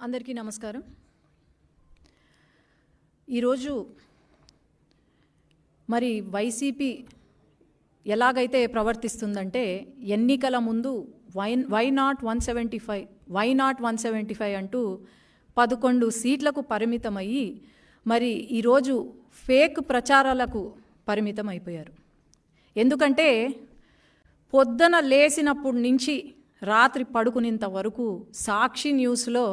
అందరికీ నమస్కారం. ఈరోజు మరి వైసీపీ ఎలాగైతే ప్రవర్తిస్తుందంటే ఎన్నికల ముందు వై నాట్ 175 అంటూ 11 సీట్లకు పరిమితమయ్యి మరి ఈరోజు ఫేక్ ప్రచారాలకు పరిమితం అయిపోయారు. ఎందుకంటే పొద్దున లేచినప్పటి నుంచి రాత్రి పడుకునేంత వరకు సాక్షి న్యూస్లో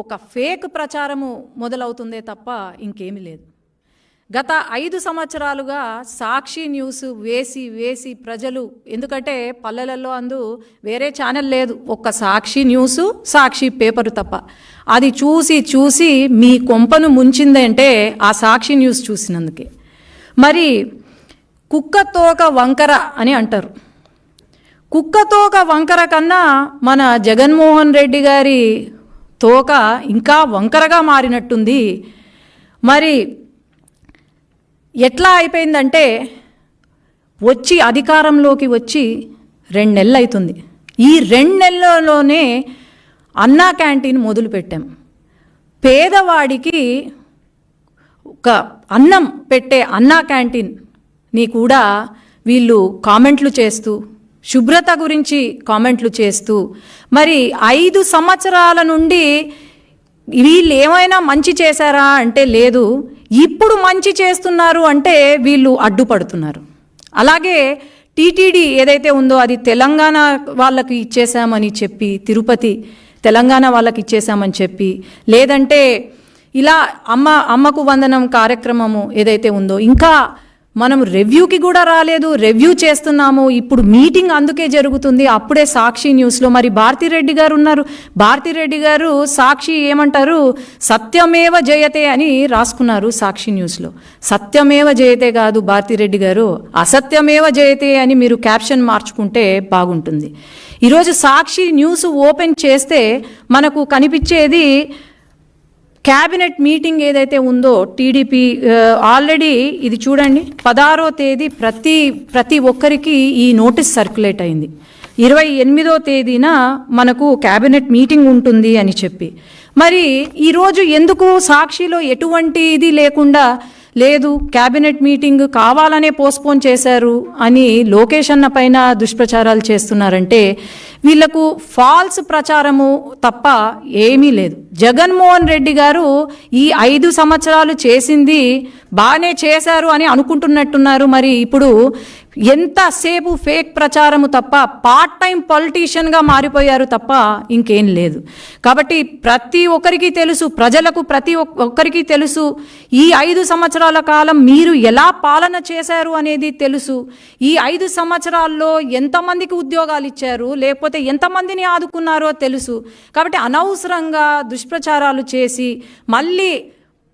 ఒక ఫేక్ ప్రచారము మొదలవుతుందే తప్ప ఇంకేమీ లేదు. గత 5 సంవత్సరాలుగా సాక్షి న్యూస్ వేసి ప్రజలు, ఎందుకంటే పల్లెలలో వేరే ఛానల్ లేదు, ఒక్క సాక్షి న్యూసు సాక్షి పేపరు తప్ప, అది చూసి మీ కొంపను ముంచిందంటే ఆ సాక్షి న్యూస్ చూసినందుకే. మరి కుక్కతోక వంకర అని అంటారు. కుక్కతోక వంకర కన్నా మన జగన్మోహన్ రెడ్డి గారి తోక ఇంకా వంకరగా మారినట్టుంది. మరి ఎట్లా అయిపోయిందంటే అధికారంలోకి వచ్చి 2 నెలలు అవుతుంది. ఈ 2 నెలల్లోనే అన్నా క్యాంటీన్ మొదలుపెట్టాం. పేదవాడికి ఒక అన్నం పెట్టే అన్నా క్యాంటీన్ని కూడా వీళ్ళు కామెంట్లు చేస్తూ, శుభ్రత గురించి కామెంట్లు చేస్తూ, మరి 5 సంవత్సరాల నుండి వీళ్ళు ఏమైనా మంచి చేశారా అంటే లేదు, ఇప్పుడు మంచి చేస్తున్నారు అంటే వీళ్ళు అడ్డుపడుతున్నారు. అలాగే టీటీడీ ఏదైతే ఉందో అది తెలంగాణ వాళ్ళకి ఇచ్చేసామని చెప్పి, తిరుపతి తెలంగాణ వాళ్ళకి ఇచ్చేసామని చెప్పి, లేదంటే ఇలా అమ్మకు వందనం కార్యక్రమము ఏదైతే ఉందో ఇంకా మనం రివ్యూకి కూడా రాలేదు, రివ్యూ చేస్తున్నాము, ఇప్పుడు మీటింగ్ అందుకే జరుగుతుంది. అప్పుడే సాక్షి న్యూస్లో మరి భారతిరెడ్డి గారు ఉన్నారు. భారతిరెడ్డి గారు సాక్షి ఏమంటారు, సత్యమేవ జయతే అని రాసుకున్నారు సాక్షి న్యూస్లో. సత్యమేవ జయతే కాదు భారతిరెడ్డి గారు, అసత్యమేవ జయతే అని మీరు క్యాప్షన్ మార్చుకుంటే బాగుంటుంది. ఈరోజు సాక్షి న్యూస్ ఓపెన్ చేస్తే మనకు కనిపించేది క్యాబినెట్ మీటింగ్ ఏదైతే ఉందో టీడీపీ ఆల్రెడీ ఇది చూడండి, 16వ తేదీ ప్రతి ఒక్కరికి ఈ నోటీస్ సర్క్యులేట్ అయింది. 28వ తేదీన మనకు క్యాబినెట్ మీటింగ్ ఉంటుంది అని చెప్పి, మరి ఈరోజు ఎందుకు సాక్షిలో ఎటువంటి ఇది లేకుండా లేదు, క్యాబినెట్ మీటింగ్ కావాలనే పోస్ట్పోన్ చేశారు అని లోకేష్ అన్న పైన దుష్ప్రచారాలు చేస్తున్నారంటే వీళ్లకు ఫాల్స్ ప్రచారము తప్ప ఏమీ లేదు. జగన్మోహన్ రెడ్డి గారు ఈ 5 సంవత్సరాలు చేసింది బాగానే చేశారు అని అనుకుంటున్నట్టున్నారు. మరి ఇప్పుడు ఎంతసేపు ఫేక్ ప్రచారము తప్ప పార్ట్ టైం పొలిటీషియన్గా మారిపోయారు తప్ప ఇంకేం లేదు. కాబట్టి ప్రతి ఒక్కరికి తెలుసు, ప్రజలకు ప్రతి ఒక్కరికి తెలుసు, ఈ 5 సంవత్సరాల కాలం మీరు ఎలా పాలన చేశారు అనేది తెలుసు. ఈ 5 సంవత్సరాల్లో ఎంతమందికి ఉద్యోగాలు ఇచ్చారు, లేకపోతే ఎంతమందిని ఆదుకున్నారో తెలుసు. కాబట్టి అనవసరంగా దుష్ప్రచారాలు చేసి మళ్ళీ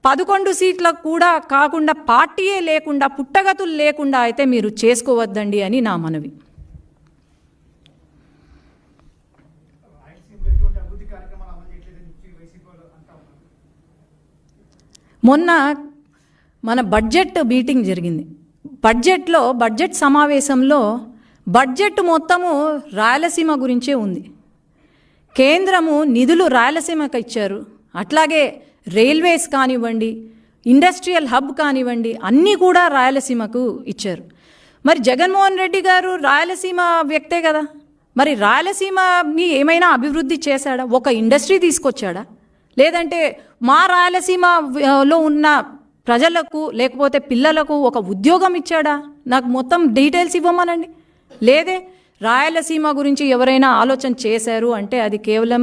11 సీట్లకు కూడా కాకుండా పార్టీయే లేకుండా పుట్టగతులు లేకుండా అయితే మీరు చేసుకోవద్దండి అని నా మనవి. మొన్న మన బడ్జెట్ మీటింగ్ జరిగింది. బడ్జెట్ సమావేశంలో బడ్జెట్ మొత్తము రాయలసీమ గురించే ఉంది. కేంద్రము నిధులు రాయలసీమకు ఇచ్చారు, అట్లాగే రైల్వేస్ కానివ్వండి, ఇండస్ట్రియల్ హబ్ కానివ్వండి, అన్నీ కూడా రాయలసీమకు ఇచ్చారు. మరి జగన్మోహన్ రెడ్డి గారు రాయలసీమ వ్యక్తే కదా, మరి రాయలసీమని ఏమైనా అభివృద్ధి చేశాడా? ఒక ఇండస్ట్రీ తీసుకొచ్చాడా? లేదంటే మా రాయలసీమలో ఉన్న ప్రజలకు లేకపోతే పిల్లలకు ఒక ఉద్యోగం ఇచ్చాడా? నాకు మొత్తం డీటెయిల్స్ ఇవ్వమనండి. లేదే. రాయలసీమ గురించి ఎవరైనా ఆలోచన చేశారు అంటే అది కేవలం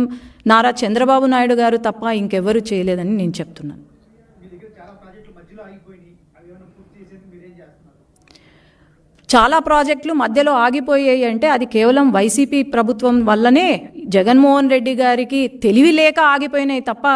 నారా చంద్రబాబు నాయుడు గారు తప్ప ఇంకెవరూ చేయలేదని నేను చెప్తున్నాను. చాలా ప్రాజెక్టులు మధ్యలో ఆగిపోయాయి అంటే అది కేవలం వైసీపీ ప్రభుత్వం వల్లనే, జగన్మోహన్ రెడ్డి గారికి తెలివి లేక ఆగిపోయినాయి తప్ప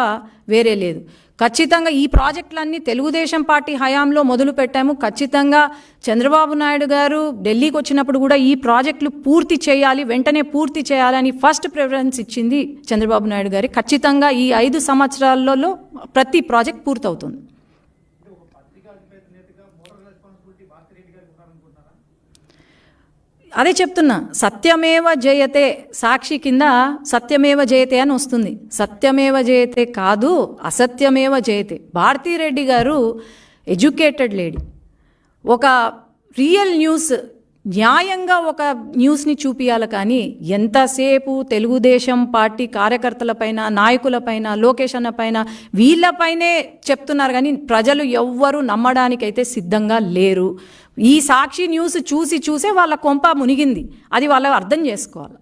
వేరే లేదు. ఖచ్చితంగా ఈ ప్రాజెక్టులన్నీ తెలుగుదేశం పార్టీ హయాంలో మొదలు పెట్టాము. ఖచ్చితంగా చంద్రబాబు నాయుడు గారు ఢిల్లీకి వచ్చినప్పుడు కూడా ఈ ప్రాజెక్టులు పూర్తి చేయాలి, వెంటనే పూర్తి చేయాలని ఫస్ట్ ప్రిఫరెన్స్ ఇచ్చింది చంద్రబాబు నాయుడు గారి. ఖచ్చితంగా ఈ 5 సంవత్సరాలలో ప్రతి ప్రాజెక్ట్ పూర్తవుతుంది. అదే చెప్తున్నా, సత్యమేవ జయతే సాక్షి కింద సత్యమేవ జయతే అని వస్తుంది. సత్యమేవ జయతే కాదు, అసత్యమేవ జయతే. భారతీరెడ్డి గారు ఎడ్యుకేటెడ్ లేడీ. ఒక రియల్ న్యూస్, న్యాయంగా ఒక న్యూస్ని చూపించాలి. కానీ ఎంతసేపు తెలుగుదేశం పార్టీ కార్యకర్తలపైన, నాయకులపైన, లోకేష్ అన్న పైన, వీళ్ళపైనే చెప్తున్నారు. కానీ ప్రజలు ఎవ్వరూ నమ్మడానికైతే సిద్ధంగా లేరు. ఈ సాక్షి న్యూస్ చూసే వాళ్ళ కొంప మునిగింది. అది వాళ్ళు అర్థం చేసుకోవాలి.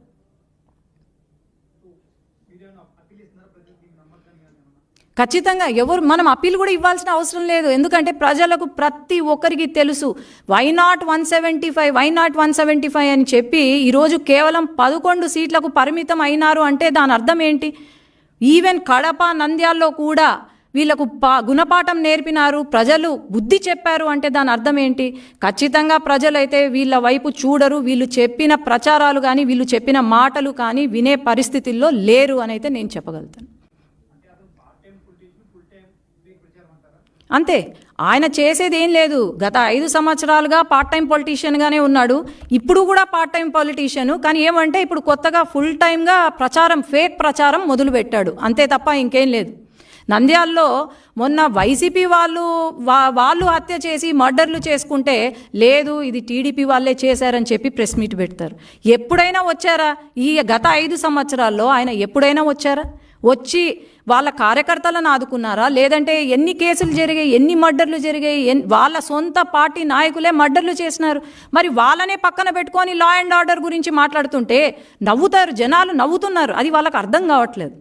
ఖచ్చితంగా మనం అప్పీల్ కూడా ఇవ్వాల్సిన అవసరం లేదు. ఎందుకంటే ప్రజలకు ప్రతి ఒక్కరికి తెలుసు. వై నాట్ 175 అని చెప్పి ఈరోజు కేవలం 11 సీట్లకు పరిమితం అయినారు అంటే దాని అర్థం ఏంటి? ఈవెన్ కడప, నంద్యాల్లో కూడా వీళ్ళకు గుణపాఠం నేర్పినారు, ప్రజలు బుద్ధి చెప్పారు అంటే దాని అర్థం ఏంటి? ఖచ్చితంగా ప్రజలైతే వీళ్ళ వైపు చూడరు. వీళ్ళు చెప్పిన ప్రచారాలు కానీ, వీళ్ళు చెప్పిన మాటలు కానీ వినే పరిస్థితుల్లో లేరు అని అయితే నేను చెప్పగలుగుతాను. అంతే, ఆయన చేసేది ఏం లేదు. గత 5 సంవత్సరాలుగా పార్ట్ టైం పొలిటీషియన్గానే ఉన్నాడు. ఇప్పుడు కూడా పార్ట్ టైం పొలిటీషియన్. కానీ ఏమంటే ఇప్పుడు కొత్తగా ఫుల్ టైమ్గా ప్రచారం, ఫేక్ ప్రచారం మొదలుపెట్టాడు. అంతే తప్ప ఇంకేం లేదు. నంద్యాల్లో మొన్న వైసీపీ వాళ్ళు హత్య చేసి మర్డర్లు చేసుకుంటే లేదు, ఇది టీడీపీ వాళ్ళే చేశారని చెప్పి ప్రెస్ మీట్ పెడతారు. ఎప్పుడైనా వచ్చారా? ఈ గత 5 సంవత్సరాల్లో ఆయన ఎప్పుడైనా వచ్చారా? వచ్చి వాళ్ళ కార్యకర్తలను ఆదుకున్నారా? లేదంటే ఎన్ని కేసులు జరిగాయి, ఎన్ని మర్డర్లు జరిగాయి? వాళ్ళ సొంత పార్టీ నాయకులే మర్డర్లు చేసినారు. మరి వాళ్ళనే పక్కన పెట్టుకొని లా అండ్ ఆర్డర్ గురించి మాట్లాడుతుంటే నవ్వుతారు, జనాలు నవ్వుతున్నారు. అది వాళ్ళకి అర్థం కావట్లేదు.